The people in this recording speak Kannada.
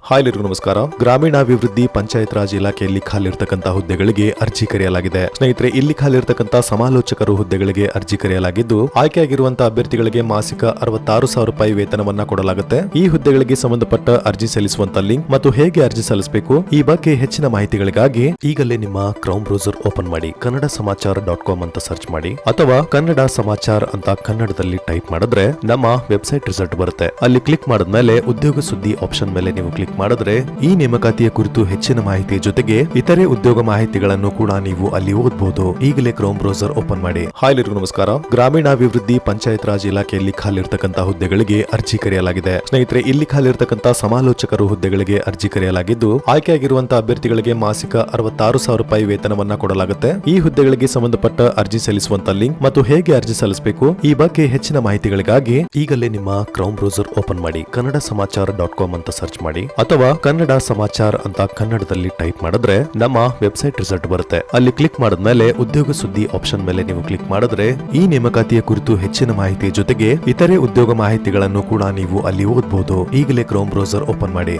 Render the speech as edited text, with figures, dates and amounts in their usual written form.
ಹಾಯ್ ಎಲ್ಲರಿಗೂ ನಮಸ್ಕಾರ. ಗ್ರಾಮೀಣಾಭಿವೃದ್ಧಿ ಪಂಚಾಯತ್ ರಾಜ್ ಇಲಾಖೆಯಲ್ಲಿ ಖಾಲಿರ್ತಕ್ಕಂಥ ಹುದ್ದೆಗಳಿಗೆ ಅರ್ಜಿ ಕರೆಯಲಾಗಿದೆ. ಸ್ನೇಹಿತರೆ, ಇಲ್ಲಿ ಖಾಲಿರ್ತಕ್ಕಂಥ ಸಮಾಲೋಚಕರು ಹುದ್ದೆಗಳಿಗೆ ಅರ್ಜಿ ಕರೆಯಲಾಗಿದ್ದು, ಆಯ್ಕೆಯಾಗಿರುವಂತಹ ಅಭ್ಯರ್ಥಿಗಳಿಗೆ ಮಾಸಿಕ 66,000 ರೂಪಾಯಿ ವೇತನವನ್ನ ಕೊಡಲಾಗುತ್ತೆ. ಈ ಹುದ್ದೆಗಳಿಗೆ ಸಂಬಂಧಪಟ್ಟ ಅರ್ಜಿ ಸಲ್ಲಿಸುವಂತ ಲಿಂಕ್ ಮತ್ತು ಹೇಗೆ ಅರ್ಜಿ ಸಲ್ಲಿಸಬೇಕು ಈ ಬಗ್ಗೆ ಹೆಚ್ಚಿನ ಮಾಹಿತಿಗಳಿಗಾಗಿ ಈಗಲೇ ನಿಮ್ಮ ಕ್ರೌಮ್ ಬ್ರೌಸರ್ ಓಪನ್ ಮಾಡಿ ಕನ್ನಡ ಸಮಾಚಾರ.com ಅಂತ ಸರ್ಚ್ ಮಾಡಿ, ಅಥವಾ ಕನ್ನಡ ಸಮಾಚಾರ ಅಂತ ಕನ್ನಡದಲ್ಲಿ ಟೈಪ್ ಮಾಡಿದ್ರೆ ನಮ್ಮ ವೆಬ್ಸೈಟ್ ರಿಸಲ್ಟ್ ಬರುತ್ತೆ. ಅಲ್ಲಿ ಕ್ಲಿಕ್ ಮಾಡಿದ್ಮೇಲೆ ಉದ್ಯೋಗ ಸುದ್ದಿ ಆಪ್ಷನ್ ಮೇಲೆ ನೀವು ಕ್ಲಿಕ್ ಮಾಡಿದ್ರೆ ಈ ನೇಮಕಾತಿಯ ಕುರಿತು ಹೆಚ್ಚಿನ ಮಾಹಿತಿಯ ಜೊತೆಗೆ ಇತರೆ ಉದ್ಯೋಗ ಮಾಹಿತಿಗಳನ್ನು ಕೂಡ ನೀವು ಅಲ್ಲಿ ಓದಬಹುದು. ಈಗಲೇ ಕ್ರೋಮ್ ಬ್ರೌಸರ್ ಓಪನ್ ಮಾಡಿ. ಹಾಯ್ ಎಲ್ಲರಿಗೂ ನಮಸ್ಕಾರ. ಗ್ರಾಮೀಣಾಭಿವೃದ್ಧಿ ಪಂಚಾಯತ್ ರಾಜ್ ಇಲಾಖೆಯಲ್ಲಿ ಖಾಲಿರ್ತಕ್ಕಂಥ ಹುದ್ದೆಗಳಿಗೆ ಅರ್ಜಿ ಕರೆಯಲಾಗಿದೆ. ಸ್ನೇಹಿತರೆ, ಇಲ್ಲಿ ಖಾಲಿರ್ತಕ್ಕಂಥ ಸಮಾಲೋಚಕರು ಹುದ್ದೆಗಳಿಗೆ ಅರ್ಜಿ ಕರೆಯಲಾಗಿದ್ದು, ಆಯ್ಕೆಯಾಗಿರುವಂತಹ ಅಭ್ಯರ್ಥಿಗಳಿಗೆ ಮಾಸಿಕ 66,000 ರೂಪಾಯಿ ವೇತನವನ್ನ ಕೊಡಲಾಗುತ್ತೆ. ಈ ಹುದ್ದೆಗಳಿಗೆ ಸಂಬಂಧಪಟ್ಟ ಅರ್ಜಿ ಸಲ್ಲಿಸುವಂತ ಲಿಂಕ್ ಮತ್ತು ಹೇಗೆ ಅರ್ಜಿ ಸಲ್ಲಿಸಬೇಕು ಈ ಬಗ್ಗೆ ಹೆಚ್ಚಿನ ಮಾಹಿತಿಗಳಿಗಾಗಿ ಈಗಲೇ ನಿಮ್ಮ ಕ್ರೌಮ್ ಬ್ರೌಸರ್ ಓಪನ್ ಮಾಡಿ ಕನ್ನಡ ಸಮಾಚಾರ.com ಅಂತ ಸರ್ಚ್ ಮಾಡಿ, ಅಥವಾ ಕನ್ನಡ ಸಮಾಚಾರ ಅಂತ ಕನ್ನಡದಲ್ಲಿ ಟೈಪ್ ಮಾಡಿದ್ರೆ ನಮ್ಮ ವೆಬ್ಸೈಟ್ ರಿಸಲ್ಟ್ ಬರುತ್ತೆ. ಅಲ್ಲಿ ಕ್ಲಿಕ್ ಮಾಡಿದ್ಮೇಲೆ ಉದ್ಯೋಗ ಸುದ್ದಿ ಆಪ್ಷನ್ ಮೇಲೆ ನೀವು ಕ್ಲಿಕ್ ಮಾಡಿದ್ರೆ ಈ ನೇಮಕಾತಿಯ ಕುರಿತು ಹೆಚ್ಚಿನ ಮಾಹಿತಿಯ ಜೊತೆಗೆ ಇತರೆ ಉದ್ಯೋಗ ಮಾಹಿತಿಗಳನ್ನು ಕೂಡ ನೀವು ಅಲ್ಲಿ ಓದಬಹುದು. ಈಗಲೇ ಕ್ರೋಮ್ ಬ್ರೌಸರ್ ಓಪನ್ ಮಾಡಿ.